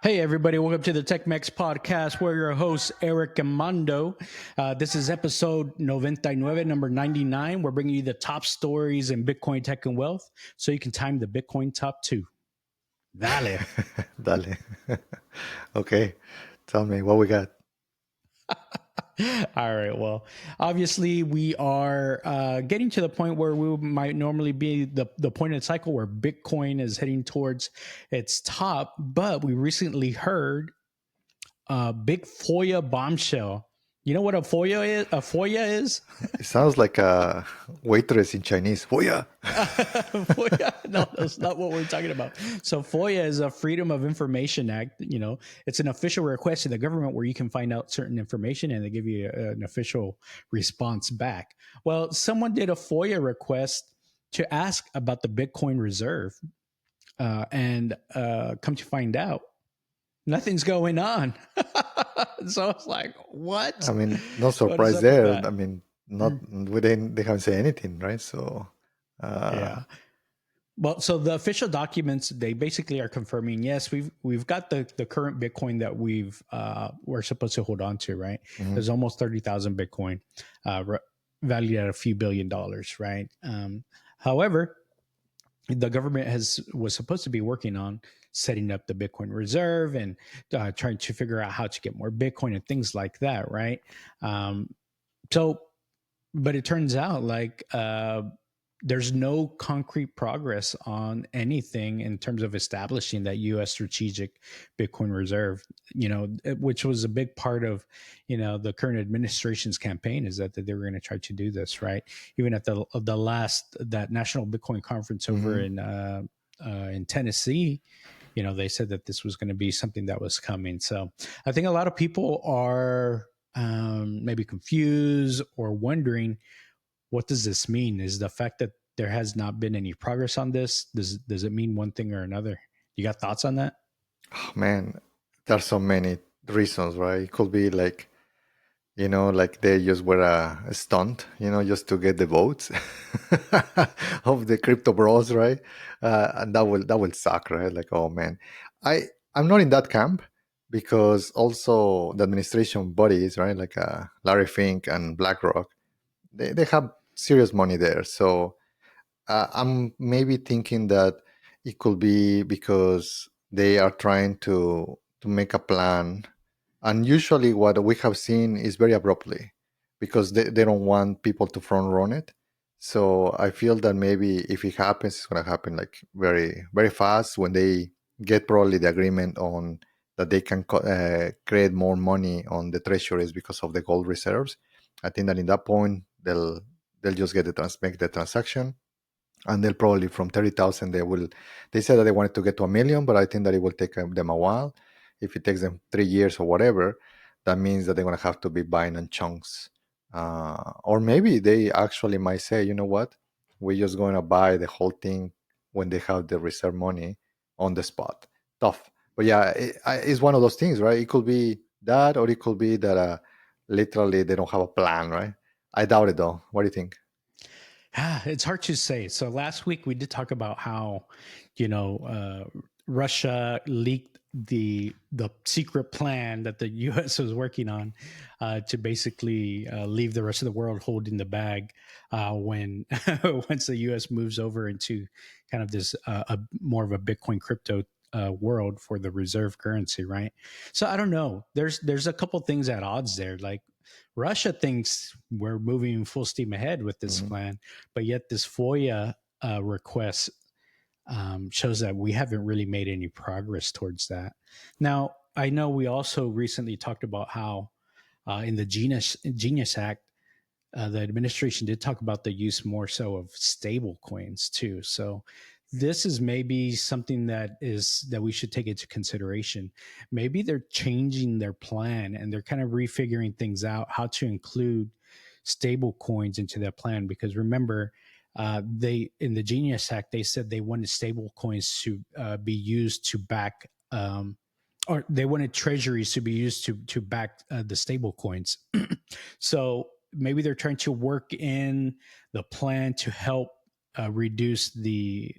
Hey, everybody, welcome to the Tech-Mex podcast. We're your hosts, Eric and Mando. This is episode 99, number 99. We're bringing you the top stories in Bitcoin tech and wealth so you can time the Bitcoin top two. Dale. Dale. Okay. Tell me what we got. All right. Well, obviously, we are getting to the point where we might normally be the point in the cycle where Bitcoin is heading towards its top. But we recently heard a big FOIA bombshell. You know what a FOIA is? A FOIA is? It sounds like a waitress in Chinese. Oh, yeah. FOIA? No, that's not what we're talking about. So FOIA is a Freedom of Information Act. You know, it's an official request to the government where you can find out certain information and they give you an official response back. Well, someone did a FOIA request to ask about the Bitcoin reserve, and come to find out, nothing's going on. So it's like, what? I mean, no What is surprise up with there. that? I mean, they haven't said anything, right? So, Yeah. Well, so the official documents, they basically are confirming, yes, we've got the current Bitcoin that we're supposed to hold on to, right? mhm. There's almost 30,000 Bitcoin, valued at a few $billion, right? However, the government was supposed to be working on setting up the Bitcoin reserve and trying to figure out how to get more Bitcoin and things like that, right? So, but it turns out like there's no concrete progress on anything in terms of establishing that U.S. strategic Bitcoin reserve. You know, which was a big part of the current administration's campaign is that they were going to try to do this, right? Even at the last that National Bitcoin Conference over in Tennessee, they said that this was going to be something that was coming. So I think a lot of people are maybe confused or wondering, what does this mean? Is the fact that there has not been any progress on this, does it mean one thing or another? You got thoughts on that? Oh, man, there's so many reasons, right? It could be like, like they just were a stunt, just to get the votes of the crypto bros, right? And that will suck, right? Like, oh man, I'm not in that camp because also the administration bodies, right? Like Larry Fink and BlackRock, they have serious money there. So I'm maybe thinking that it could be because they are trying to make a plan, and usually what we have seen is very abruptly because they don't want people to front run it. So I feel that maybe if it happens, it's going to happen like very very fast when they get probably the agreement on that they can create more money on the treasuries because of the gold reserves. I think that in that point they'll just get make the transaction, and they'll probably from 30,000 they said that they wanted to get to a million, but I think that it will take them a while. If it takes them 3 years or whatever, that means that they're going to have to be buying in chunks, or maybe they actually might say, you know what, we're just going to buy the whole thing when they have the reserve money on the spot. Tough, but yeah, it's one of those things, right? It could be that, or it could be that literally they don't have a plan, right? I doubt it though. What do you think? It's hard to say. So last week we did talk about how, Russia leaked the secret plan that the U.S. was working on to basically leave the rest of the world holding the bag when once the U.S. moves over into kind of this more of a Bitcoin crypto world for the reserve currency, right? So I don't know. There's a couple things at odds there. Like Russia thinks we're moving full steam ahead with this Mhm. plan, but yet this FOIA request shows that we haven't really made any progress towards that. Now, I know we also recently talked about how in the Genius Act, the administration did talk about the use more so of stable coins too. So this is maybe something that we should take into consideration. Maybe they're changing their plan and they're kind of refiguring things out, how to include stable coins into their plan. Because remember, they in the Genius Act they said they wanted stable coins to be used to back. Or they wanted treasuries to be used to back the stable coins. So maybe they're trying to work in the plan to help reduce the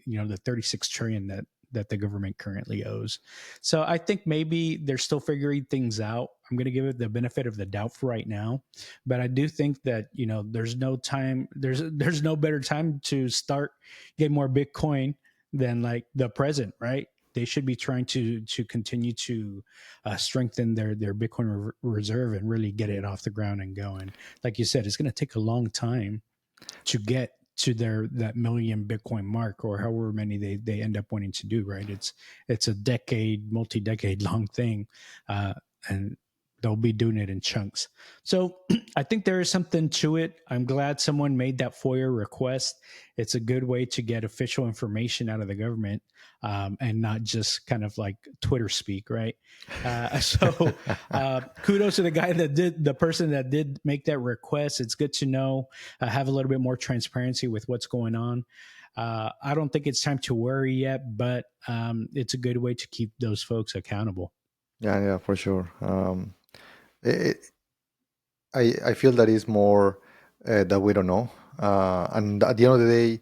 36 trillion that the government currently owes. So I think maybe they're still figuring things out. I'm going to give it the benefit of the doubt for right now, but I do think that there's no time. There's no better time to start getting more Bitcoin than like the present, right? They should be trying to continue to strengthen their Bitcoin reserve and really get it off the ground and going. Like you said, it's going to take a long time to get to their that million Bitcoin mark or however many they end up wanting to do. Right? It's a decade, multi-decade long thing, and they'll be doing it in chunks. So I think there is something to it. I'm glad someone made that FOIA request. It's a good way to get official information out of the government, and not just kind of like Twitter speak, right? So kudos to the guy that did, the person that did make that request. It's good to know, have a little bit more transparency with what's going on. I don't think it's time to worry yet, but it's a good way to keep those folks accountable. Yeah, yeah, for sure. It, I feel that is more that we don't know. And at the end of the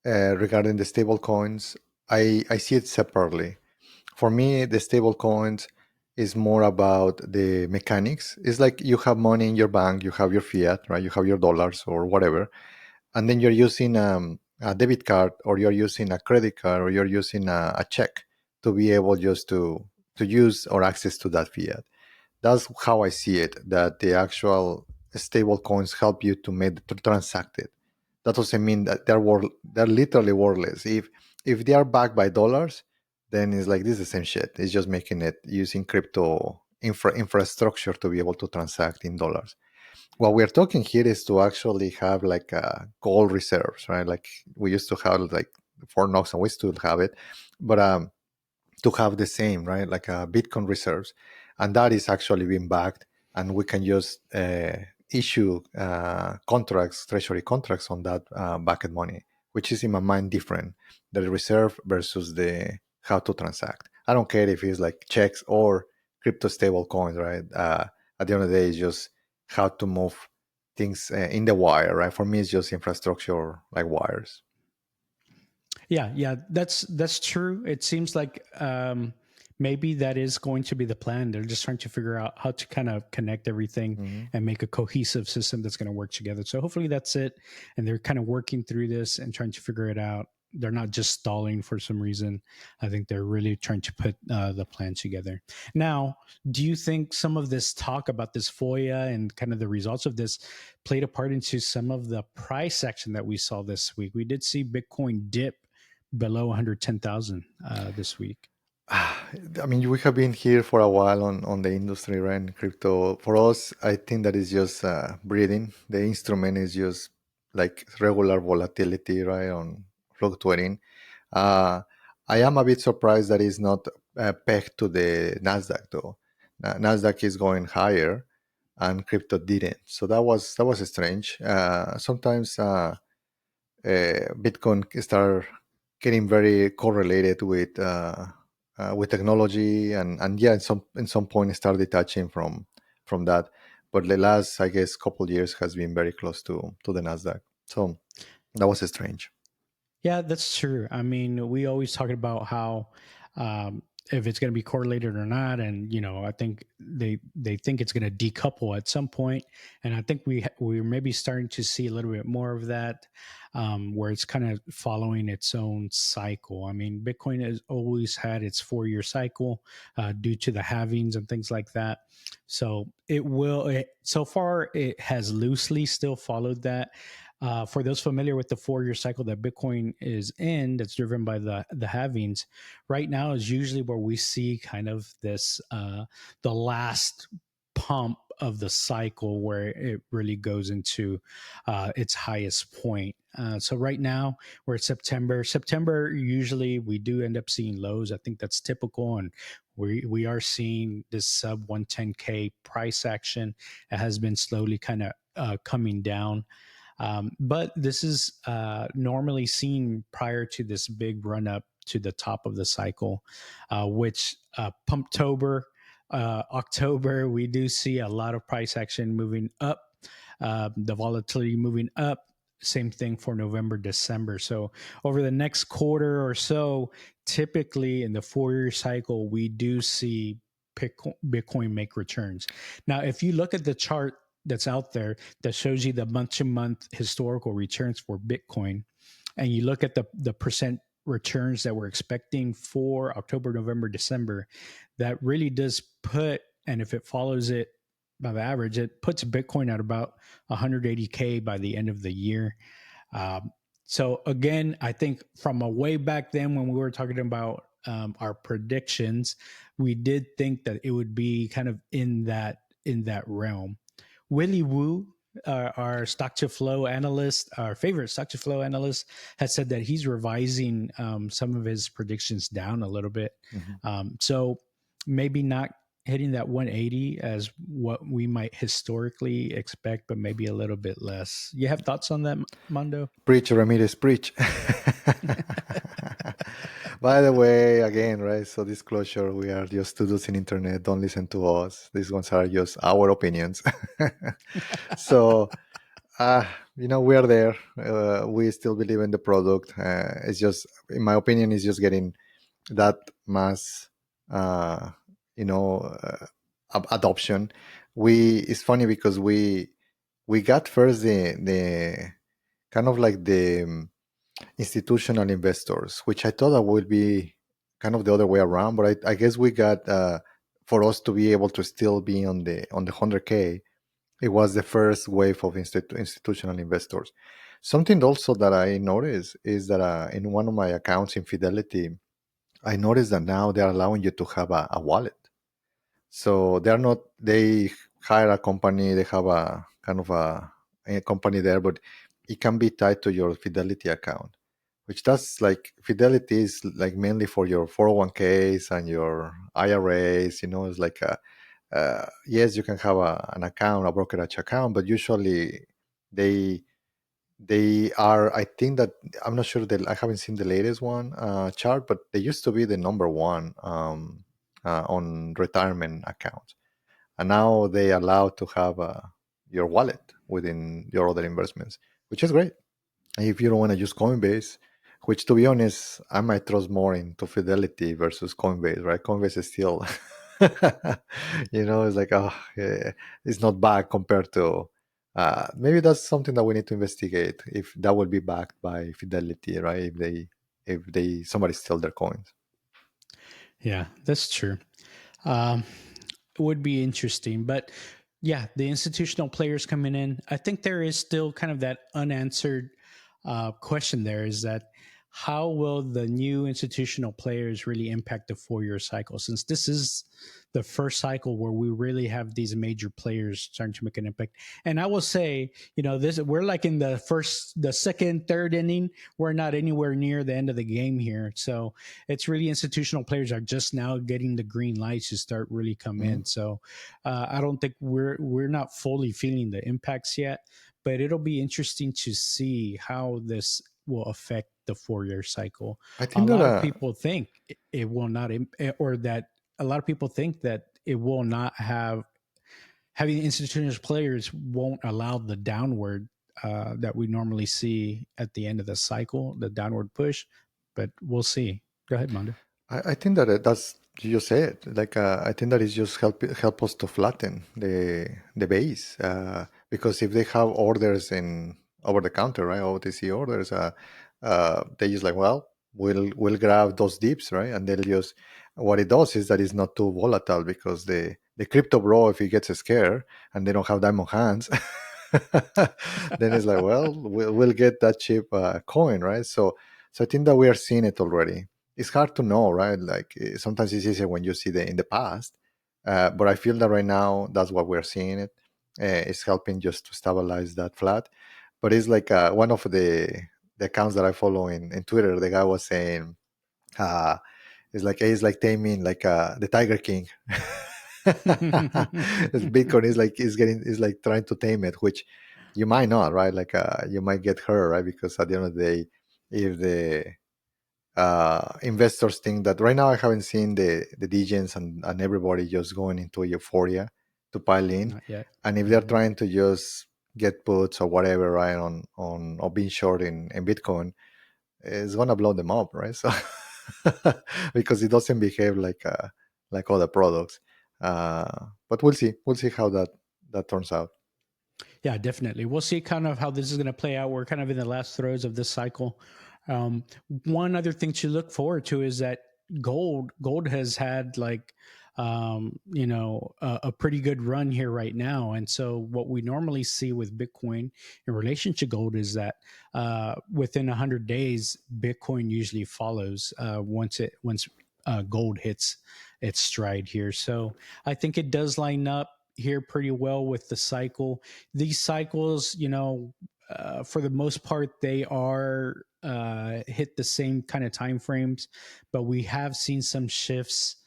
day, regarding the stable coins, I see it separately. For me, the stable coins is more about the mechanics. It's like you have money in your bank, you have your fiat, right? You have your dollars or whatever, and then you're using a debit card, or you're using a credit card, or you're using a check to be able just to use or access to that fiat. That's how I see it. That the actual stable coins help you to make to transact it. That doesn't mean that they're literally worthless. If they are backed by dollars, then it's like this is the same shit. It's just making it using crypto infrastructure to be able to transact in dollars. What we're talking here is to actually have like gold reserves, right? Like we used to have like Fort Knox, and we still have it, but to have the same, right? Like Bitcoin reserves, and that is actually being backed, and we can just issue contracts, treasury contracts on that backed money, which is in my mind different, the reserve versus the how to transact. I don't care if it's like checks or crypto stable coins, right? At the end of the day, it's just how to move things in the wire, right? For me, it's just infrastructure like wires. Yeah, yeah, that's true. It seems like maybe that is going to be the plan. They're just trying to figure out how to kind of connect everything Hmm. and make a cohesive system that's going to work together. So hopefully that's it. And they're kind of working through this and trying to figure it out. They're not just stalling for some reason. I think they're really trying to put the plan together. Now, do you think some of this talk about this FOIA and kind of the results of this played a part into some of the price action that we saw this week? We did see Bitcoin dip below 110,000 this week. I mean, we have been here for a while on the industry, right? In crypto. For us, I think that is just breathing. The instrument is just like regular volatility, right? On fluctuating. Uh, I am a bit surprised that it's not pegged to the Nasdaq though. Nasdaq is going higher, and crypto didn't. So that was strange. Sometimes. Bitcoin start getting very correlated with technology, and yeah, in some point start detaching from that. But the last, I guess, couple years has been very close to the Nasdaq. So that was strange. Yeah, that's true. I mean, we always talk about how if it's going to be correlated or not, and I think they think it's going to decouple at some point, and I think we're maybe starting to see a little bit more of that, where it's kind of following its own cycle. I mean, Bitcoin has always had its 4-year cycle due to the halvings and things like that. So so far it has loosely still followed that. For those familiar with the 4-year cycle that Bitcoin is in, that's driven by the halvings, right now is usually where we see kind of this the last pump of the cycle where it really goes into its highest point. So right now we're at September. September usually we do end up seeing lows. I think that's typical, and we are seeing this sub 110K price action. It has been slowly kind of coming down. But this is normally seen prior to this big run up to the top of the cycle, which Pumptober, October, we do see a lot of price action moving up, the volatility moving up. same thing for November, December. So over the next quarter or so, typically in the 4 year cycle, we do see Bitcoin make returns. Now, if you look at the chart that's out there that shows you the month to month historical returns for Bitcoin, and you look at the percent returns that we're expecting for October, November, December, that really does put, and if it follows it by the average, it puts Bitcoin at about 180K by the end of the year. Um, so again, I think from a way back then when we were talking about our predictions, we did think that it would be kind of in that realm. Willie Wu, our stock to flow analyst, our favorite stock to flow analyst, has said that he's revising some of his predictions down a little bit. Mhm. So maybe not hitting that 180 as what we might historically expect, but maybe a little bit less. You have thoughts on that, Mondo? Preach, Ramirez, preach. By the way, again, right? So disclosure, we are just students in internet. Don't listen to us. These ones are just our opinions. So, we are there. We still believe in the product. It's just, in my opinion, it's just getting that mass, uh, you know, adoption. It's funny because we got first the kind of like the institutional investors, which I thought that would be kind of the other way around. But I guess we got for us to be able to still be on the 100K. It was the first wave of institutional investors. Something also that I noticed is that in one of my accounts in Fidelity, I noticed that now they're allowing you to have a wallet. So they're not, they hire a company, they have a kind of a company there, but it can be tied to your Fidelity account, which does like Fidelity is like mainly for your 401ks and your IRAs. It's like yes, you can have an account, a brokerage account, but usually they they are. I think that I'm not sure that I haven't seen the latest one chart, but they used to be the number one on retirement accounts, and now they allow to have your wallet within your other investments, which is great. If you don't want to use Coinbase, which to be honest, I might trust more into Fidelity versus Coinbase, right? Coinbase is still, it's like, oh, yeah, it's not bad compared to, maybe that's something that we need to investigate if that would be backed by Fidelity, right? If somebody steal their coins. Yeah, that's true. Um, it would be interesting, but yeah, the institutional players coming in, I think there is still kind of that unanswered question there is that how will the new institutional players really impact the 4 year cycle, since this is the first cycle where we really have these major players starting to make an impact. And I will say, this, we're like in the second, third inning. We're not anywhere near the end of the game here. So it's really institutional players are just now getting the green lights to start really come Mhm. in. So I don't think we're not fully feeling the impacts yet, but it'll be interesting to see how this will affect the 4 year cycle. I A think that lot of people think it will not, or that a lot of people think that it will not have, having institutional players won't allow the downward that we normally see at the end of the cycle, the downward push, but we'll see. Go ahead, Mondo. I think that that's you just said. Like I think that is just help us to flatten the base. Because if they have orders in over the counter, right, OTC orders, they just like, well, we'll grab those dips, right, and they'll just what it does is that it's not too volatile because the crypto bro, if he gets scared and they don't have diamond hands, then it's like, well, we'll get that cheap coin, right? So I think that we are seeing it already. It's hard to know, right? Like sometimes it's easier when you see the in the past, but I feel that right now that's what we're seeing. It's helping just to stabilize that flat. But it's like one of the accounts that I follow in Twitter. The guy was saying, uh, it's like taming like the Tiger King. Bitcoin is like trying to tame it, which you might not, right? Like you might get hurt, right? Because at the end of the day, if the investors think that right now I haven't seen the DGens and everybody just going into euphoria to pile in. Not yet. And if they're Hmm. trying to just get puts or whatever, right, on or being short in Bitcoin, is gonna blow them up, right? So because it doesn't behave like other products. But we'll see how that turns out. Yeah, definitely. We'll see kind of how this is going to play out. We're kind of in the last throes of this cycle. Um, One other thing to look forward to is that gold has had like a pretty good run here right now. And so what we normally see with Bitcoin in relation to gold is that within 100 days Bitcoin usually follows once gold hits its stride here. So I think it does line up here pretty well with the cycle. These cycles, for the most part, they are hit the same kind of time frames, but we have seen some shifts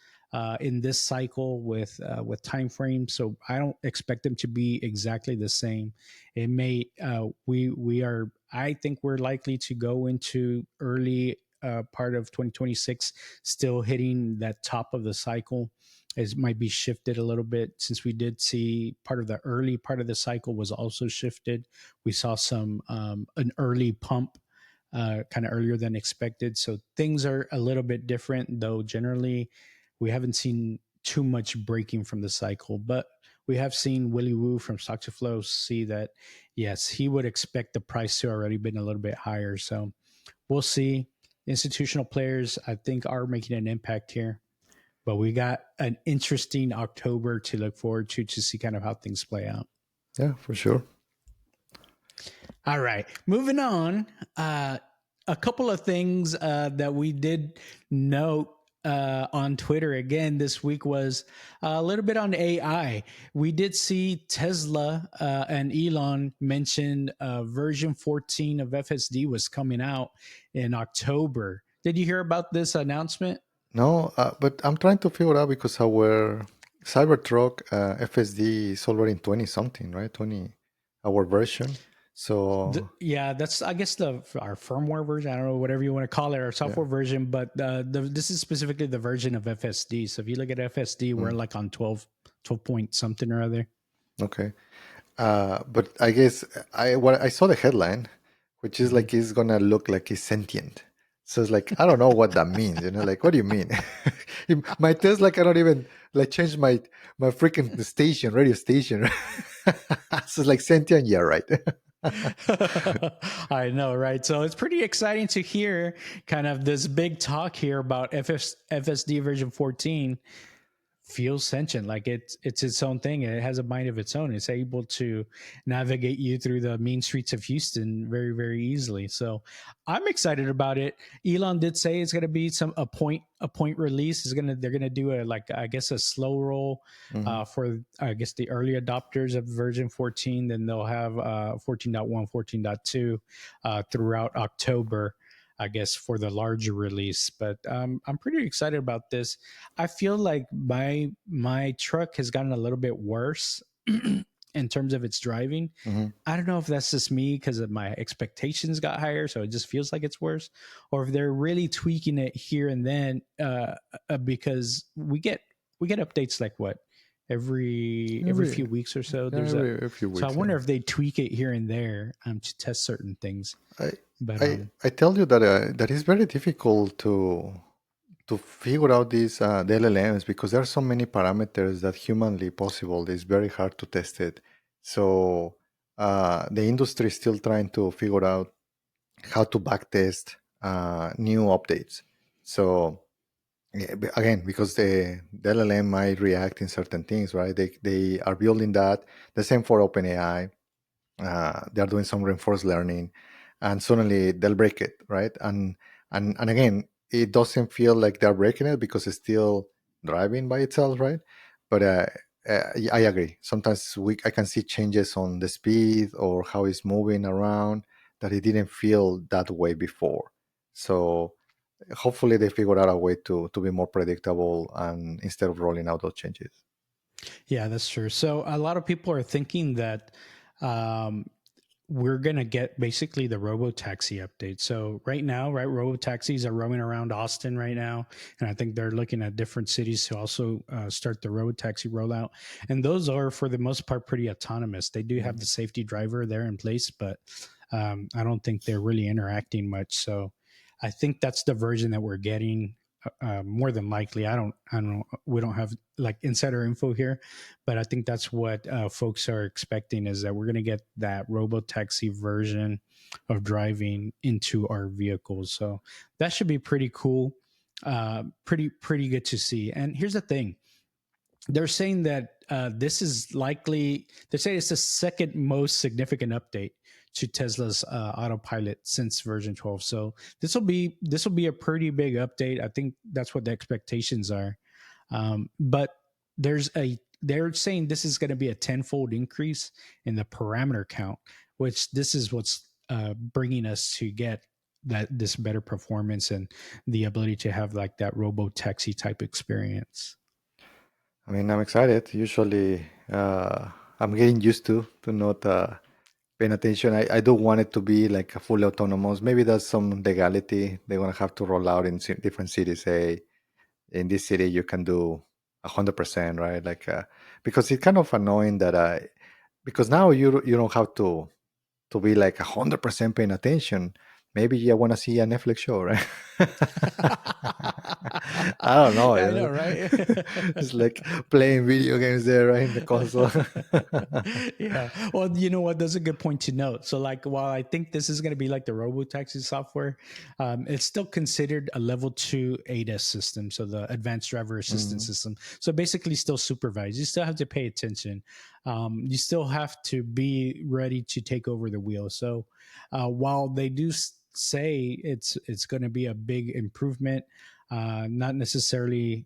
in this cycle with time frames. So I don't expect them to be exactly the same. It may we are. I think we're likely to go into early part of 2026 still hitting that top of the cycle. It might be shifted a little bit since we did see part of the early part of the cycle was also shifted. We saw some an early pump kind of earlier than expected. So things are a little bit different, though generally we haven't seen too much breaking from the cycle. But we have seen Willie Woo from Stock to Flow see that, yes, he would expect the price to already been a little bit higher. So we'll see. Institutional players, I think, are making an impact here. But we got an interesting October to look forward to see kind of how things play out. Yeah, for sure. All right, moving on. A couple of things that we did note on Twitter again this week was a little bit on AI. We did see Tesla and Elon mention version 14 of FSD was coming out in October. Did you hear about this announcement? No, but I'm trying to figure out because our Cybertruck FSD is already in 20 something, right? 20 our version. So Yeah, that's I guess the our firmware version. I don't know whatever you want to call it, our yeah. software version. But this is specifically the version of FSD. So if you look at FSD, we're Mm, like on 12 point something or other. okay. But I guess I saw the headline, which is Mhm. like it's gonna look like it's sentient. So it's like I don't know what that means, like what do you mean? My Tesla cannot even like change my freaking station, radio station. So it's like sentient, yeah, right. I know, right? So it's pretty exciting to hear kind of this big talk here about FSD version 14 feels sentient, like it's its own thing. It has a mind of its own. It's able to navigate you through the mean streets of Houston very, very easily. So I'm excited about it. Elon did say it's going to be a point release. Is gonna They're gonna do a, like, I guess, a slow roll Hmm. for, I guess, the early adopters of version 14. Then they'll have 14.1, 14.2 throughout October, I guess, for the larger release. But I'm pretty excited about this. I feel like my truck has gotten a little bit worse in terms of its driving. Hmm. I don't know if that's just me because of my expectations got higher, so it just feels like it's worse, or if they're really tweaking it here and then. Because we get updates like what every Every few weeks or so. yeah, There's a every few So I weeks, yeah. wonder if they tweak it here and there to test certain things. I But I tell you that it's very difficult to figure out these the LLMs because there are so many parameters that humanly possible. It's very hard to test it. So the industry is still trying to figure out how to backtest new updates. So yeah, again, because the LLM might react in certain things, right? They are building that. The same for OpenAI. They are doing some reinforced learning, and suddenly they'll break it, right? And again, it doesn't feel like they're breaking it because it's still driving by itself, right? But I agree. Sometimes I can see changes on the speed or how it's moving around that it didn't feel that way before. So hopefully they figure out a way to be more predictable and instead of rolling out those changes. yeah, that's true. So a lot of people are thinking that. Um, we're going to get basically the robo taxi update. So right now, right, robo taxis are roaming around Austin right now, and I think they're looking at different cities to also start the robo taxi rollout. And those are, for the most part, pretty autonomous. They do have the Mhm. safety driver there in place, but I don't think they're really interacting much. So I think that's the version that we're getting. More than likely, I don't. We don't have like insider info here, but I think that's what folks are expecting is that we're going to get that robo taxi version of driving into our vehicles. So that should be pretty cool. Pretty good to see. And here's the thing: they're saying that this is likely. They say it's the second most significant update to Tesla's autopilot since version 12. So this will be a pretty big update. I think that's what the expectations are. But they're saying this is going to be a tenfold increase in the parameter count, which this is what's bringing us to get that this better performance and the ability to have like that robo taxi type experience. I mean, I'm excited. Usually, I'm getting used to not paying attention. I do want it to be like a fully autonomous. Maybe there's some legality they're gonna have to roll out in different cities. Say in this city you can do 100%, right? Like because it's kind of annoying that because now you don't have to be like 100% paying attention. Maybe you want to see a Netflix show, right? I don't know. Yeah, You I know, know? right? It's like playing video games there, right, in the console. Yeah. Well, you know what? That's a good point to note. So, like, while I think this is going to be like the robotaxi software, it's still considered a level 2 ADAS system. So, the advanced driver assistance Mhm. system. So, basically, still supervised. You still have to pay attention. You still have to be ready to take over the wheel. So, while they do say it's going to be a big improvement, not necessarily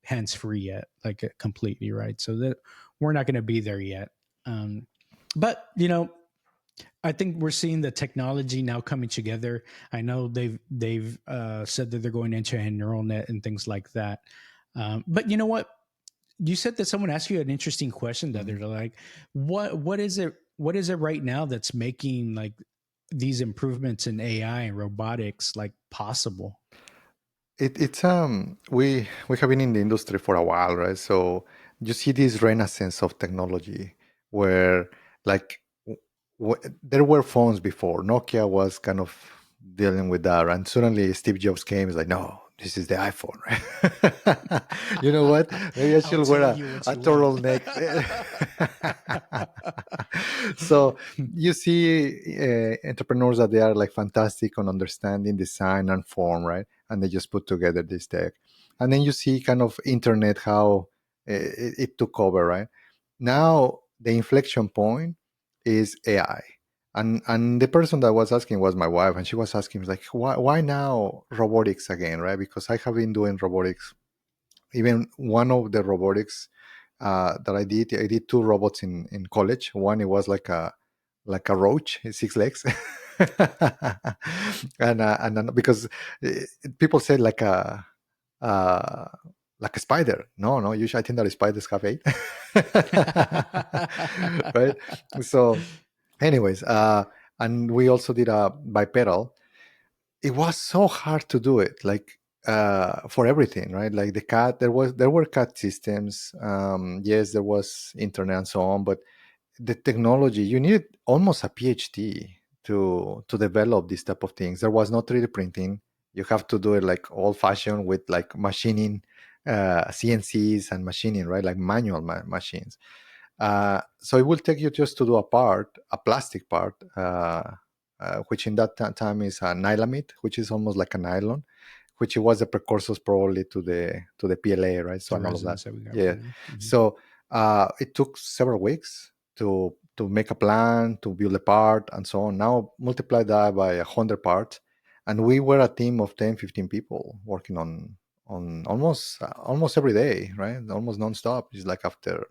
hands free yet, like completely, right? So that we're not going to be there yet. But I think we're seeing the technology now coming together. I know they've said that they're going into a neural net and things like that. But you know what? You said that someone asked you an interesting question the other Mhm. day, like what is it? What is it right now that's making like these improvements in AI and robotics like possible? It's we have been in the industry for a while, right? So you see this renaissance of technology where like there were phones before. Nokia was kind of dealing with that, and suddenly Steve Jobs came. He's like, "No, this is the iPhone, right?" You know what? Maybe I I'll should wear tell you what a you want. turtleneck. So you see entrepreneurs that they are like fantastic on understanding design and form, right? And they just put together this tech. And then you see kind of internet how it took over, right? Now the inflection point is AI. And the person that was asking was my wife, and she was asking like, why now robotics again, right? Because I have been doing robotics. Even one of the robotics that I did two robots in college. One it was like a roach, 6 legs, and then, because uh, people say uh, like a spider. No, no. Usually, I think that spiders have eight, right? So, anyways, and we also did a bipedal. It was so hard to do it, like for everything, right? Like the cat, there were cat systems. Yes, there was internet and so on, but the technology you needed almost a PhD to develop this type of things. There was no 3D printing. You have to do it like old fashioned with like machining, CNCs and machining, right? Like manual machines. So it will take you just to do a part, a plastic part, which in that time is a nylamide, which is almost like a nylon, which was the precursors probably to the PLA, right? So The and all of that. resonance that we got Yeah. from them. Mhm. So it took several weeks to make a plan, to build a part, and so on. Now multiply that by 100 parts, and we were a team of 10, 15 people working on almost every day, right? Almost nonstop. It's like after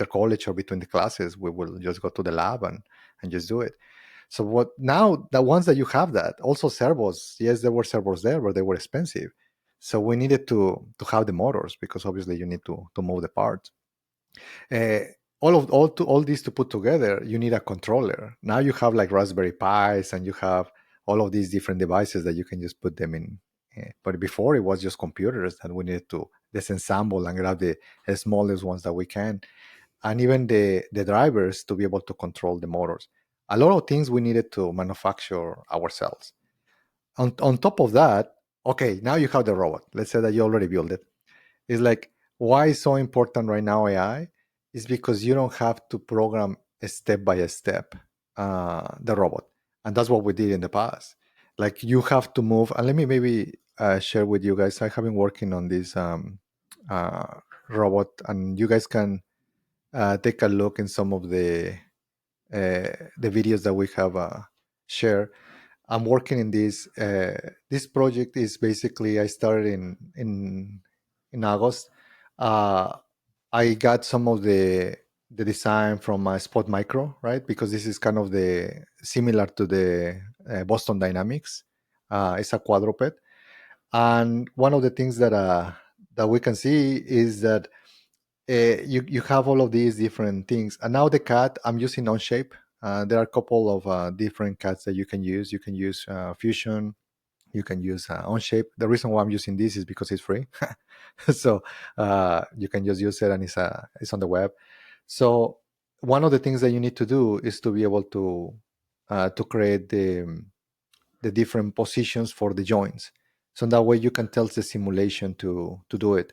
college or between the classes, we will just go to the lab and just do it. So what now the ones that you have that also servos, yes, there were servos there, but they were expensive. So we needed to have the motors because obviously you need to move the parts. all these to put together, you need a controller. Now you have like Raspberry Pis, and you have all of these different devices that you can just put them in. But before it was just computers that we needed to disassemble and grab the smallest ones that we can, and even the drivers to be able to control the motors. A lot of things we needed to manufacture ourselves. On top of that, okay, now you have the robot. Let's say that you already built it. It's like, why is so important right now AI? Is because you don't have to program a step by step the robot, and that's what we did in the past. Like you have to move. And let me maybe share with you guys. I have been working on this robot, and you guys can take a look in some of the videos that we have shared. I'm working in this. This project is basically I started in August. Uh, I got some of the design from Spot Micro, right? Because this is kind of the similar to the Boston Dynamics. It's a quadruped, and one of the things that we can see is that you have all of these different things. And now the cat I'm using Onshape. There are a couple of different cats that you can use. You can use Fusion. You can use Onshape. The reason why I'm using this is because it's free, so you can just use it, and it's on the web. So one of the things that you need to do is to be able to create the different positions for the joints. So that way you can tell the simulation to do it.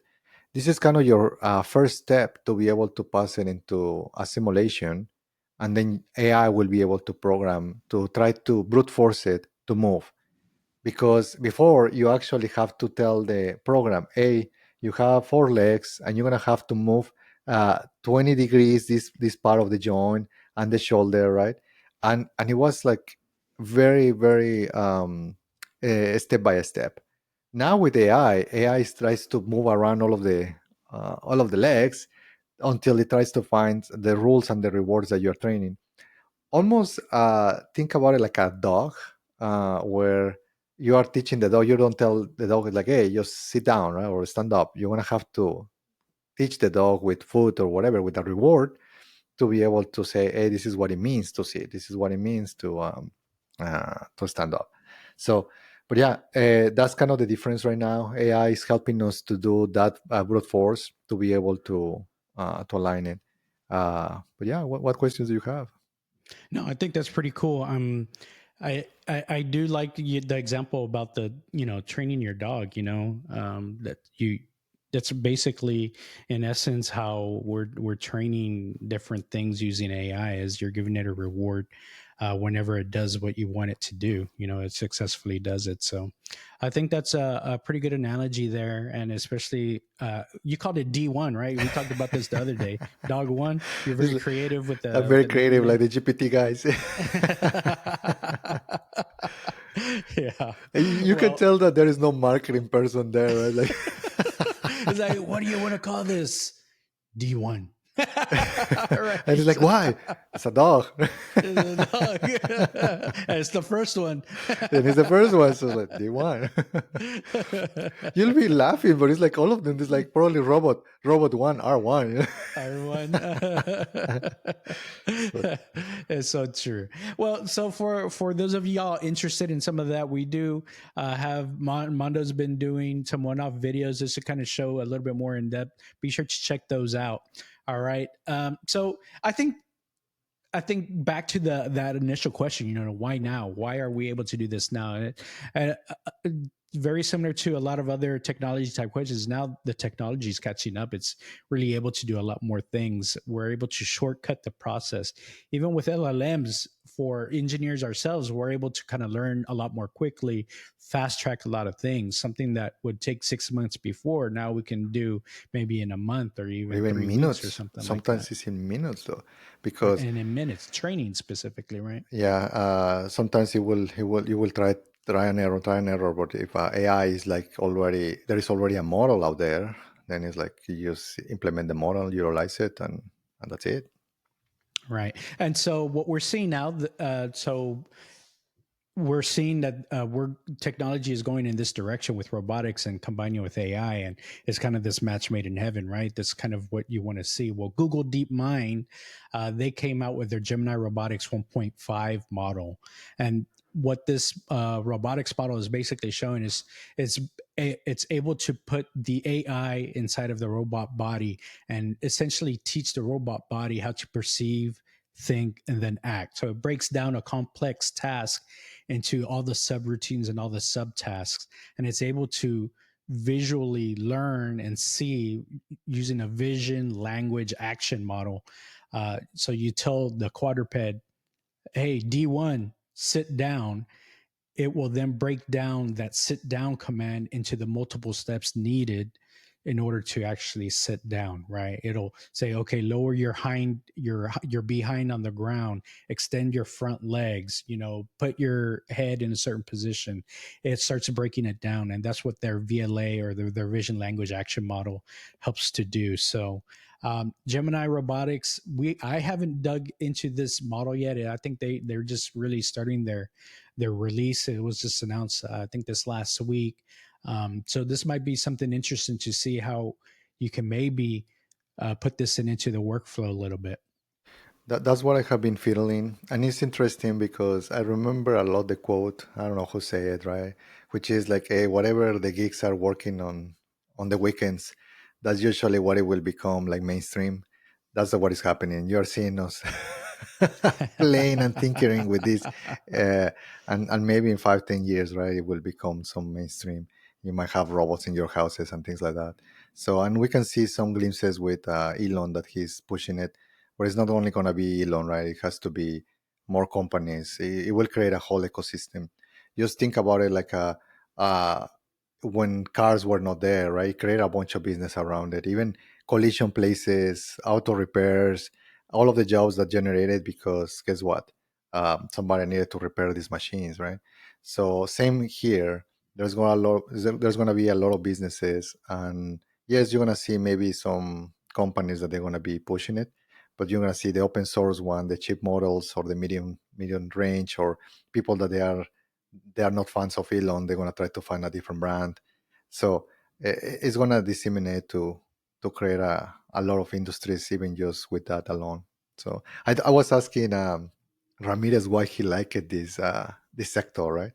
This is kind of your first step to be able to pass it into a simulation, and then AI will be able to program to try to brute force it to move. Because before you actually have to tell the program, hey, you have four legs, and you're gonna have to move 20 degrees this part of the joint and the shoulder, right? And it was like very step by step. Now with AI tries to move around all of the legs until it tries to find the rules and the rewards that you're training. Almost think about it like a dog, where you are teaching the dog. You don't tell the dog like, hey, just sit down, right, or stand up. You're gonna have to teach the dog with food or whatever, with a reward, to be able to say, hey, this is what it means to sit. This is what it means to stand up. So, but yeah, that's kind of the difference right now. AI is helping us to do that brute force to be able to align it. But yeah, what questions do you have? No, I think that's pretty cool. I do like the example about the training your dog. That's basically in essence how we're training different things using AI. As you're giving it a reward whenever it does what you want it to do. It successfully does it. So I think that's a pretty good analogy there, and especially you called it D1, right? We talked about this the other day. Dog one. You're very creative with I'm the very naming creative, like there. the GPT guys. Yeah. You can Well, tell that there is no marketing person there, right? Like, it's like, what do you want to call this? D1. and Right. it's like, why? It's a dog, It's a dog. It's the first one. and it's the first one, so like they won. You'll be laughing, but it's like all of them. It's like probably robot one, R1. Everyone. So It's so true. Well, so for those of y'all interested in some of that, we do have Mondo's been doing some one-off videos just to kind of show a little bit more in depth. Be sure to check those out. All right. So I think back to that initial question, why now? Why are we able to do this now? And very similar to a lot of other technology type questions. Now the technology is catching up. It's really able to do a lot more things. We're able to shortcut the process. Even with LLMs for engineers ourselves, we're able to kind of learn a lot more quickly, fast track a lot of things. Something that would take 6 months before, now we can do maybe in a month or or even even 3 weeks or minutes. something like that. Sometimes it's in minutes though, Right. because And in minutes, training specifically, right? yeah, sometimes you will try and error. But if AI is like already there is already a model out there, then it's like you just implement the model, utilize it, and that's it. Right. And so what we're seeing now, so we're seeing that we're technology is going in this direction with robotics and combining with AI, and it's kind of this match made in heaven, right? That's kind of what you want to see. Well, Google DeepMind, they came out with their Gemini Robotics 1.5 model, and what this robotics model is basically showing is it's it's able to put the AI inside of the robot body and essentially teach the robot body how to perceive, think, and then act. So it breaks down a complex task into all the subroutines and all the subtasks, and it's able to visually learn and see using a vision, language, action model. So you tell the quadruped, "Hey, D1, sit down," it will then break down that sit down command into the multiple steps needed in order to actually sit down, right? It'll say, okay, lower your behind on the ground, extend your front legs, put your head in a certain position. It starts breaking it down, and that's what their VLA, or their vision language action model, helps to do. So Gemini Robotics, I haven't dug into this model yet. I think they're just really starting their release. It was just announced, I think, this last week. So this might be something interesting to see how you can maybe put this into the workflow a little bit. That's what I have been feeling. And it's interesting because I remember a lot the quote, I don't know who say it, right? Which is like, hey, whatever the geeks are working on the weekends, that's usually what it will become like mainstream. That's what is happening. You're seeing us playing and tinkering with this. Uh, and maybe in 5, 10 years, right, it will become some mainstream. You might have robots in your houses and things like that. So, and we can see some glimpses with Elon that he's pushing it, but it's not only going to be Elon, right? It has to be more companies. It will create a whole ecosystem. Just think about it like uh, when cars were not there, right? Create a bunch of business around it. Even collision places, auto repairs, all of the jobs that generated because guess what? Somebody needed to repair these machines, right? So same here. There's gonna be a lot of businesses, and yes, you're gonna see maybe some companies that they're gonna be pushing it, but you're gonna see the open source one, the cheap models, or the medium range, or people that they are not fans of Elon. They're gonna try to find a different brand. So it's gonna disseminate to create a lot of industries, even just with that alone. So I was asking Ramirez why he liked this sector, right?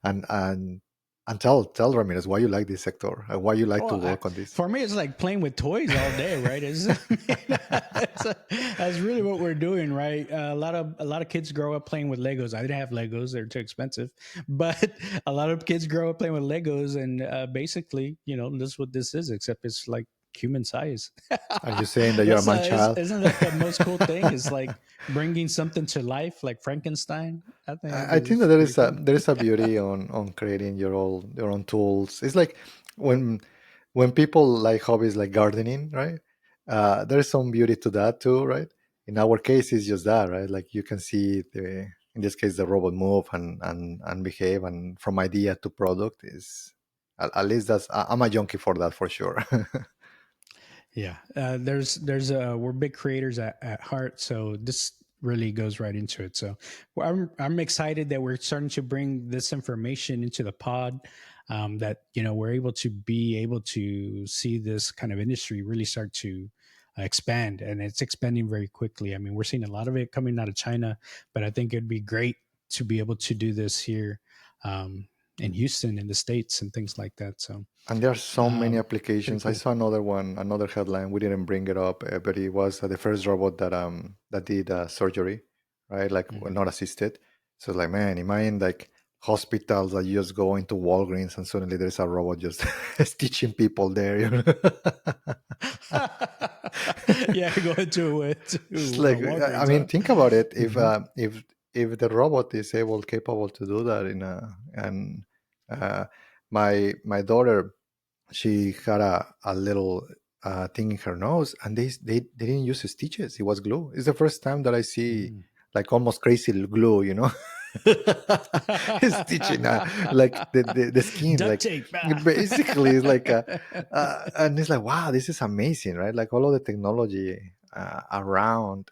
And tell Ramirez why you like this sector and why you like to Well, work on this. for me, it's like playing with toys all day, right? That's really what we're doing, right? A lot of kids grow up playing with Legos. I didn't have Legos; they're too expensive. But a lot of kids grow up playing with Legos, and basically, this is what this is. Except it's like human size. Are you saying that you're a That's man child? isn't that the most cool thing? Is like bringing something to life, like Frankenstein. I think I think that is pretty cool. there is a beauty on creating your own tools. It's like when when people like hobbies like gardening, right? There's some beauty to that too, right? In our case, it's just that, right? Like you can see in this case the robot move and behave, and from idea to product is at least I'm a junkie for that for sure. Yeah, we're big creators at heart, so this really goes right into it. So well, I'm excited that we're starting to bring this information into the pod. That we're able to see this kind of industry really start to expand, and it's expanding very quickly. I mean, we're seeing a lot of it coming out of China, but I think it'd be great to be able to do this here in Houston, in the States, and things like that. So And there are so many pretty applications. I cool. saw another one, another headline. We didn't bring it up, but it was the first robot that did surgery, right? Like well, Mhm. not assisted. So like, man, imagine like hospitals that you just go into Walgreens and suddenly there's a robot just stitching people there. You know? Yeah, going It's to like, I Walgreens, mean, huh? think about it. Hmm. If the robot is capable to do that in a and my daughter, she had a little thing in her nose, and they didn't use stitches. It was glue. It's the first time that I see Mm. like almost crazy glue, you know. Stitching like the skin, Duct like tape. Ah. basically it's like and it's like, wow, this is amazing, right? Like all of the technology around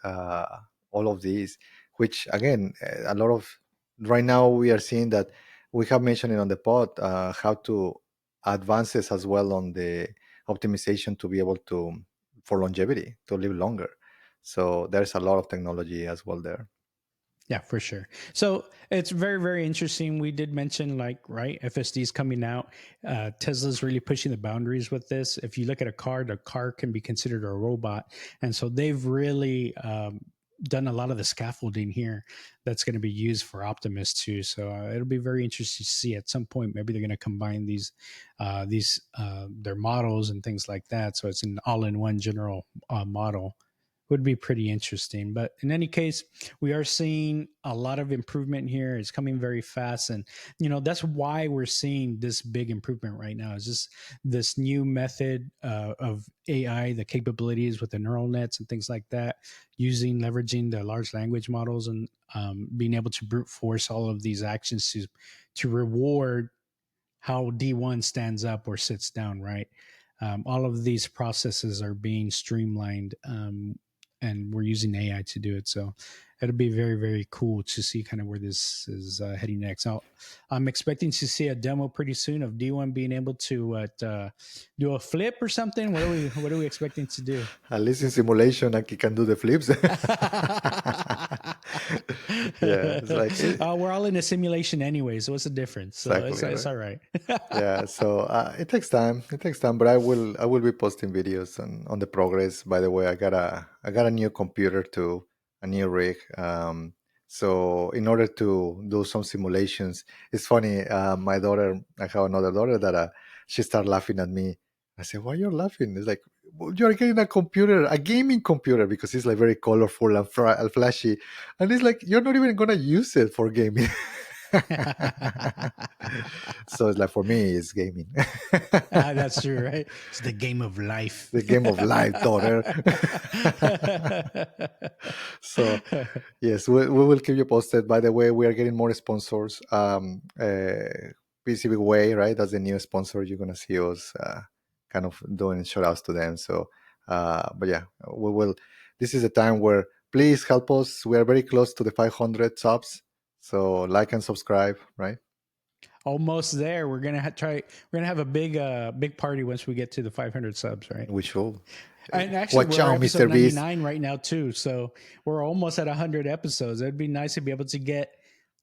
all of these, which again, a lot of right now we are seeing that we have mentioned it on the pod, how to advances as well on the optimization to be able to for longevity to live longer. So there's a lot of technology as well there. Yeah, for sure. So it's very, very interesting. We did mention, like, right, FSD's coming out. Tesla's really pushing the boundaries with this. If you look at a car, the car can be considered a robot. And so they've really done a lot of the scaffolding here that's going to be used for Optimus too. So it'll be very interesting to see at some point. Maybe they're going to combine their models and things like that. So it's an all-in-one general model. Would be pretty interesting. But in any case, we are seeing a lot of improvement here. It's coming very fast, and that's why we're seeing this big improvement right now. Is just this new method of AI, the capabilities with the neural nets and things like that, leveraging the large language models and being able to brute force all of these actions to reward how D1 stands up or sits down, right? All of these processes are being streamlined, and we're using AI to do it. So it'll be very, very cool to see kind of where this is heading next. I'm expecting to see a demo pretty soon of D1 being able to do a flip or something. What are we expecting to do? At least in simulation, Aki can do the flips. Yeah, it's like We're all in a simulation anyway, so what's the difference? So it's, exactly it's right. all right. Yeah, so it takes time. It takes time, but I will be posting videos on the progress. By the way, I got a new computer too, a new rig. So in order to do some simulations, it's funny. My daughter, I have another daughter that she started laughing at me. I said, "Why you're laughing?" It's like, "Well, you're getting a computer, a gaming computer, because it's like very colorful and flashy, and it's like you're not even gonna use it for gaming." So it's like for me, it's gaming. That's true, right? It's the game of life. The game of life, daughter. So yes, we will keep you posted. By the way, we are getting more sponsors. PCB Way, right? That's the new sponsor. You're gonna see us kind of doing shout outs to them. So, but yeah, we will. This is a time where please help us. We are very close to the 500 subs. So like and subscribe, right? Almost there. We're gonna try. We're gonna have a big party once we get to the 500 subs, right? We should. And actually, Watch we're out, episode Mr. Beast. 99 right now too. So we're almost at 100 episodes. It'd be nice to be able to get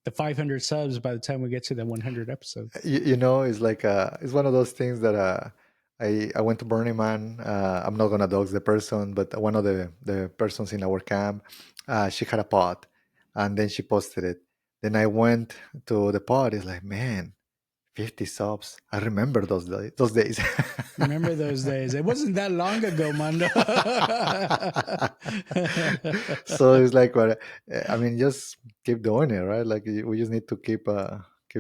the 500 subs by the time we get to the 100 episodes. It's like it's one of those things that I went to Burning Man. I'm not gonna dox the person, but one of the persons in our camp, she had a pot, and then she posted it. Then I went to the pod. It's like, man, 50 subs. I remember those days. Remember those days? It wasn't that long ago, Mando. So it's like, what I mean, just keep doing it, right? Like we just need to keep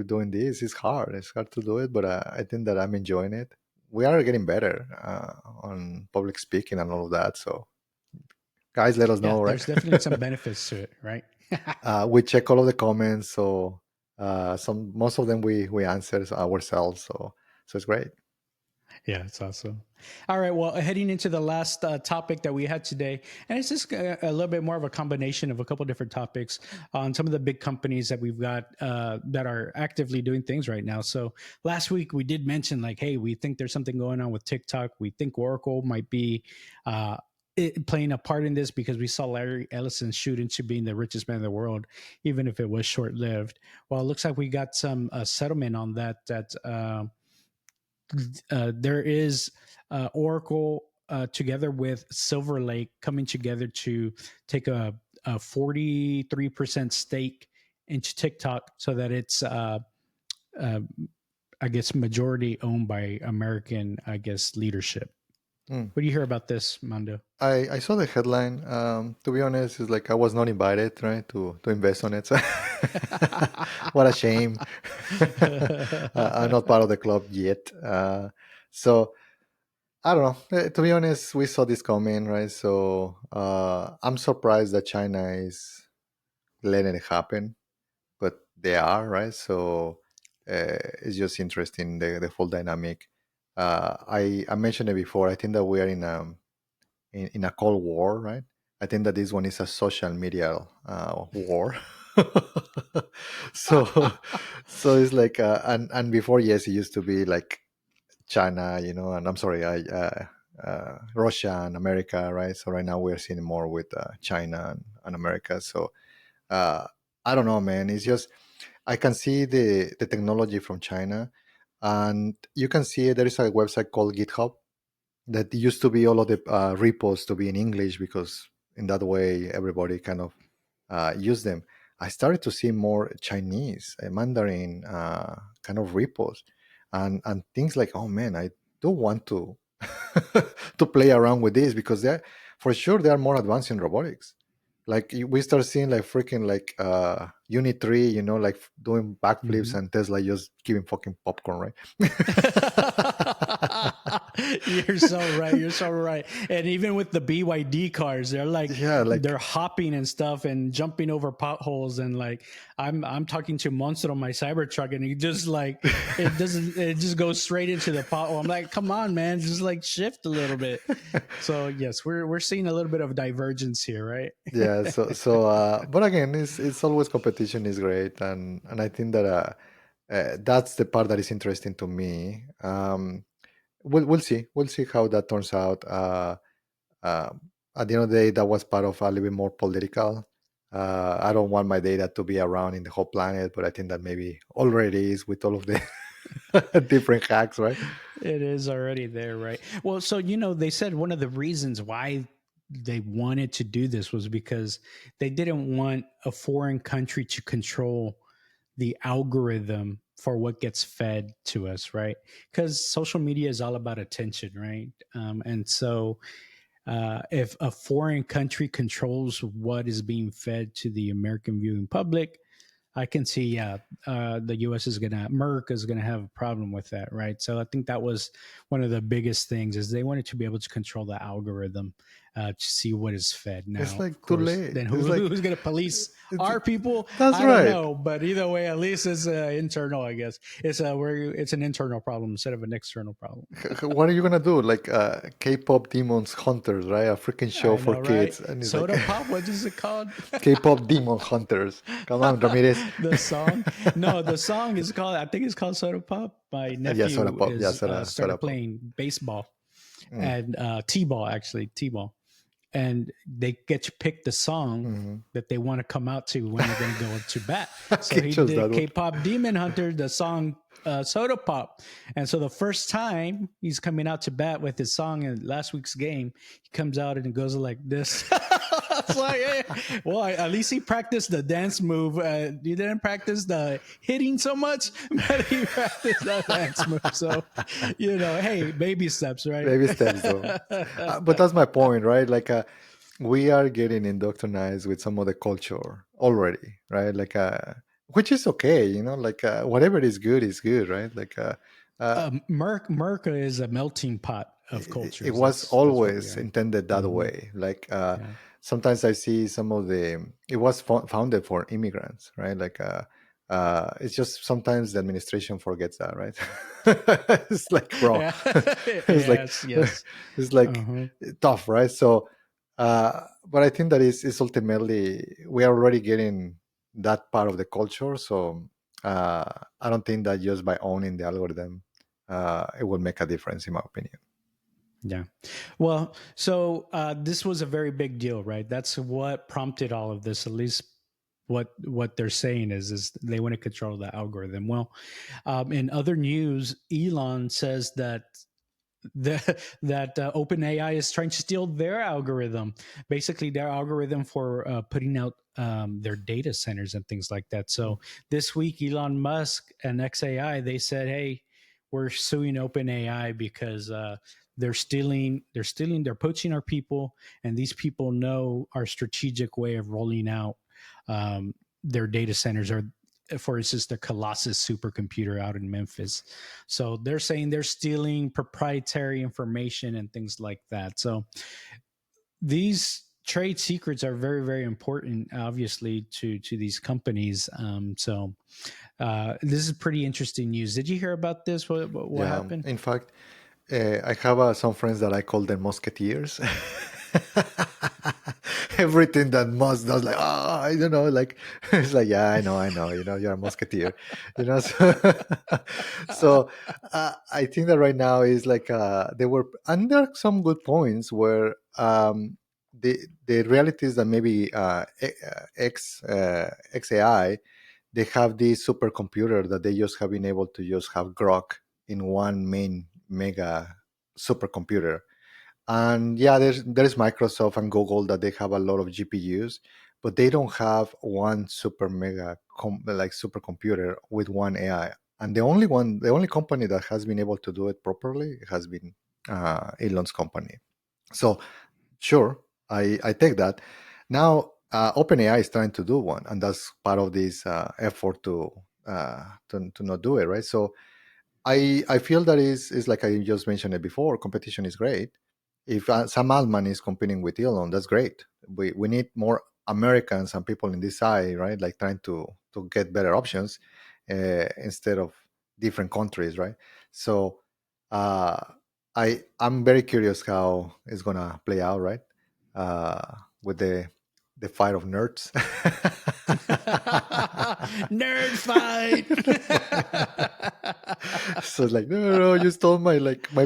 doing this. It's hard. It's hard to do it, but I think that I'm enjoying it. We are getting better on public speaking and all of that. So guys, let us Yeah, know, right? there's definitely some benefits to it, right? We check all of the comments, so some most of them we answer ourselves. So it's great. Yeah, it's awesome. All right. Well, heading into the last topic that we had today, and it's just a little bit more of a combination of a couple different topics on some of the big companies that we've got that are actively doing things right now. So last week we did mention, like, hey, we think there's something going on with TikTok. We think Oracle might be playing a part in this because we saw Larry Ellison shoot into being the richest man in the world, even if it was short lived. Well, it looks like we got some settlement on that. There is Oracle together with Silver Lake coming together to take a 43% stake into TikTok so that it's, uh, I guess, majority owned by American, I guess, leadership. Hmm. What do you hear about this, Mando? I saw the headline. To be honest, it's like I was not invited, right, to invest on it. So what a shame. I'm not part of the club yet. So I don't know. To be honest, we saw this coming, right? So I'm surprised that China is letting it happen, but they are, right? So it's just interesting the whole dynamic. I mentioned it before. I think that we are in a cold war, right? I think that this one is a social media war. so so it's like and before, yes, it used to be like China, and I'm sorry, Russia and America, right? So right now we're seeing more with China and America. So uh, I don't know, man. It's just I can see the technology from China, and you can see there is a website called GitHub that used to be all of the repos to be in English, because in that way everybody kind of use them. I started to see more Chinese, Mandarin kind of repos, and things like, oh man, I do want to to play around with this, because they're for sure they are more advanced in robotics. Like we start seeing like freaking like Unit 3, like doing backflips, Mhm. and Tesla just giving fucking popcorn, right? You're so right. You're so right. And even with the BYD cars, they're like Yeah, they're like hopping and stuff and jumping over potholes and like I'm talking to Monster on my Cybertruck and he just like it just goes straight into the pothole. I'm like, come on, man, just like shift a little bit. So yes, we're seeing a little bit of divergence here, right? yeah, but again, it's always competition is great, and I think that that's the part that is interesting to me. We'll see how that turns out. Uh, at the end of the day, that was part of a little bit more political. I don't want my data to be around in the whole planet, but I think that maybe already is with all of the different hacks, right? It is already there, right? Well, so they said one of the reasons why they wanted to do this was because they didn't want a foreign country to control the algorithm for what gets fed to us, right? Because social media is all about attention, right? And so if a foreign country controls what is being fed to the American viewing public, I can see, yeah, the U.S. Merck is gonna have a problem with that, right? So I think that was one of the biggest things is they wanted to be able to control the algorithm to see what is fed. It's Now, of like too course, late. then It's like who's gonna police it's, our people? that's I don't right. know, but either way, at least it's internal. I guess it's an internal problem instead of an external problem. What are you gonna do? Like K-pop Demons Hunters, right? A freaking show I for know, right? kids, and it's like Soda pop. What is it called? K-pop Demon Hunters. Come on, Ramirez. The song? No, the song is called. I think it's called Soda Pop. My Yeah, soda nephew pop. Yeah, is soda started pop. playing baseball Mm. and t-ball, actually t-ball, and they get to pick the song Hmm. that they want to come out to when they're going to go to bat. So He he chose that did one. K-pop Demon Hunter, the song Soda Pop, and so the first time he's coming out to bat with his song in last week's game, he comes out and it goes like this. It's like, hey, well, at least he practiced the dance move. He didn't practice the hitting so much, but he practiced the dance move. So, hey, baby steps, right? Baby steps, though. But that's my point, right? Like, we are getting indoctrinized with some of the culture already, right? Like, which is okay, like whatever is good, right? Like, Merca is a melting pot of it cultures. was That's what we always are. intended that Hmm. way. Like, Yeah. sometimes I see some of it was founded for immigrants, right? Like, it's just sometimes the administration forgets that, right? It's like, bro, Yeah. it's like, Yes. Yes. it's like Uh-huh. tough, right? So, but I think that is ultimately we are already getting that part of the culture. So, I don't think that just by owning the algorithm, it will make a difference, in my opinion. Yeah. Well, so this was a very big deal, right? That's what prompted all of this. At least what they're saying is they want to control the algorithm. Well, in other news, Elon says that OpenAI is trying to steal their algorithm, basically their algorithm for putting out their data centers and things like that. So this week, Elon Musk and XAI they said, "Hey, we're suing OpenAI because they're poaching our people, and these people know our strategic way of rolling out their data centers or." For instance, the Colossus supercomputer out in Memphis. So they're saying they're stealing proprietary information and things like that. So these trade secrets are very, very important, obviously, to these companies. So this is pretty interesting news. Did you hear about this? What Yeah. happened? In fact, I have some friends that I call them musketeers. everything that Musk does, like, I don't know, like it's like, yeah, I know, you're a musketeer, So, so I think that right now is like there were, and there are some good points where the reality is that maybe XAI, they have this supercomputer that they just have been able to just have Grok in one main mega supercomputer. And yeah, there's Microsoft and Google that they have a lot of GPUs, but they don't have one super mega like supercomputer with one AI. And the only company that has been able to do it properly has been Elon's company. So sure, I take that. Now OpenAI is trying to do one, and that's part of this effort to not do it, right? So I feel that is like I just mentioned it before. Competition is great. If Sam Altman is competing with Elon, that's great. We need more Americans and people in this side, right? Like trying to get better options instead of different countries, right? So uh, I'm very curious how it's gonna play out, right? With the fight of nerds. Nerd fight. So it's like, no, you stole my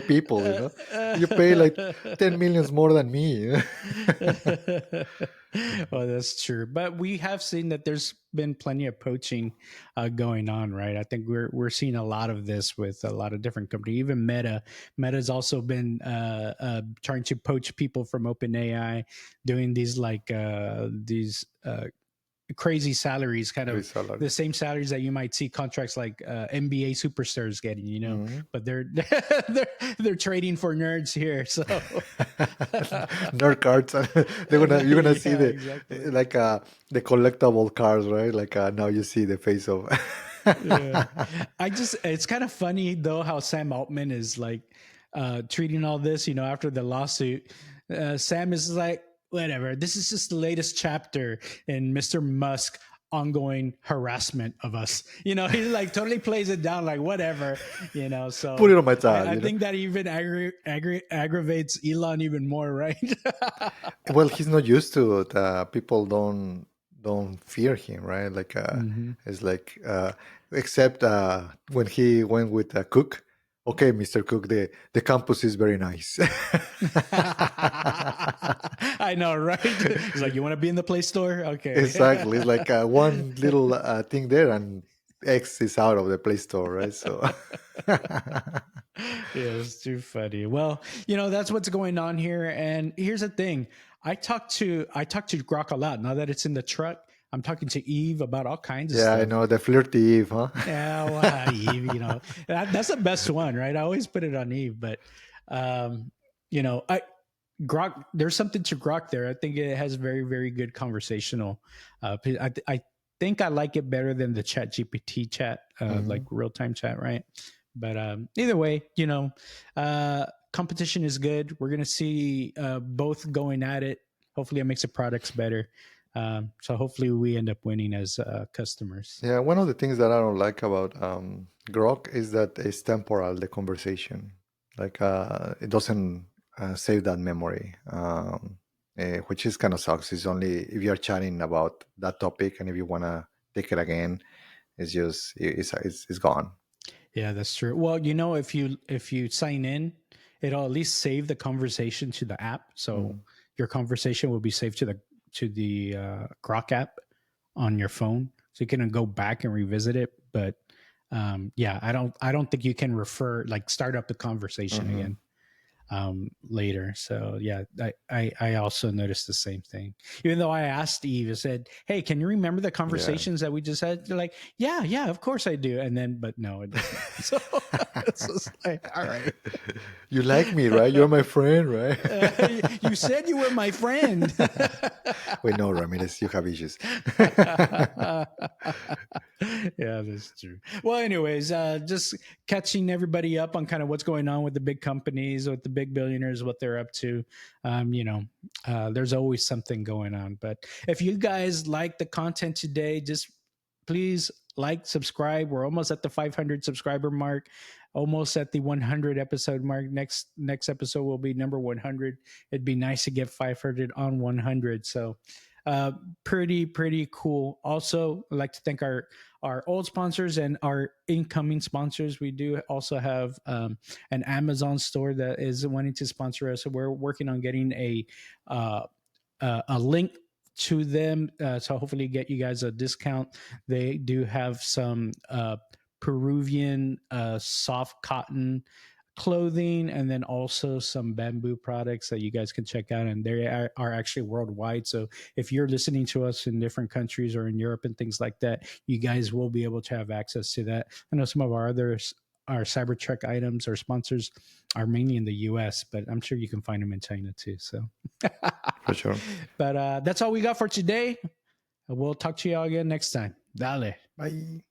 people, you pay like 10 millions more than me. Well, that's true, but we have seen that there's been plenty of poaching going on, right? I think we're seeing a lot of this with a lot of different companies. Even Meta's also been trying to poach people from OpenAI, doing these crazy salaries, kind of Chris salary. the same salaries that you might see contracts like NBA superstars getting, Mhm. but they're they're trading for nerds here. So Nerd cards. You're gonna see yeah, exactly. like the collectible cards, right? Like now you see the face of. Yeah. It's kind of funny though how Sam Altman is like treating all this, after the lawsuit. Sam is like, whatever, this is just the latest chapter in Mr. Musk ongoing harassment of us. He like totally plays it down like whatever, Put so it on my tab, I think that even aggravates Elon even more, right? Well, he's not used to it. People don't fear him, right? Like Hmm. it's like except when he went with Cook. Okay, Mr. Cook, the campus is very nice. I know, right? He's like, you want to be in the Play Store? Okay. Exactly, it's like one little thing there, and X is out of the Play Store, right? So Yeah, it's too funny. Well, that's what's going on here. And here's the thing: I talk to Grok a lot. Now that it's in the truck, I'm talking to Eve about all kinds of yeah, I stuff. know the flirty Eve, huh? Yeah, well, Eve, that's the best one, right? I always put it on Eve, but I Grok. There's something to Grok there. I think it has very, very good conversational. I think I like it better than the Chat GPT chat, like Hmm. real time chat, right? But either way, competition is good. We're gonna see both going at it. Hopefully, it makes the products better. So hopefully, we end up winning as customers. Yeah, one of the things that I don't like about Grok is that it's temporal, the conversation. Like it doesn't save that memory, which is kind of sucks. It's only if you're chatting about that topic, and if you want to take it again, it's just it's gone. Yeah, that's true. Well, if you sign in, it'll at least save the conversation to the app. So Mm. your conversation will be saved to the Grok app on your phone, so you can go back and revisit it. But yeah, I don't think you can like start up the conversation Hmm. again later. So yeah, I also noticed the same thing. Even though I asked Eve, I said, "Hey, can you remember the Yeah. conversations that we just had?" They're like, "Yeah, of course I do." And then, but no, it doesn't. So it's just like, all right. You like me, right? You're my friend, right? You said you were my friend. Wait, no, Ramirez, you have issues. Yeah, that's true. Well, anyways, just catching everybody up on kind of what's going on with the big companies, with the big billionaires, what they're up to. There's always something going on. But if you guys like the content today, just please like, subscribe. We're almost at the 500 subscriber mark, almost at the 100 episode mark. Next episode will be number 100. It'd be nice to get 500 on 100. So uh, pretty cool. Also, I'd like to thank our old sponsors and our incoming sponsors. We do also have an Amazon store that is wanting to sponsor us. So we're working on getting uh, a link to them, so hopefully get you guys a discount. They do have some Peruvian soft cotton clothing, and then also some bamboo products that you guys can check out, and they are actually worldwide. So if you're listening to us in different countries or in Europe and things like that, you guys will be able to have access to that. I know some of our others, our Cybertruck items or sponsors, are mainly in the US, but I'm sure you can find them in China too. So For sure. but that's all we got for today. We'll talk to you all again next time. Dale. Bye.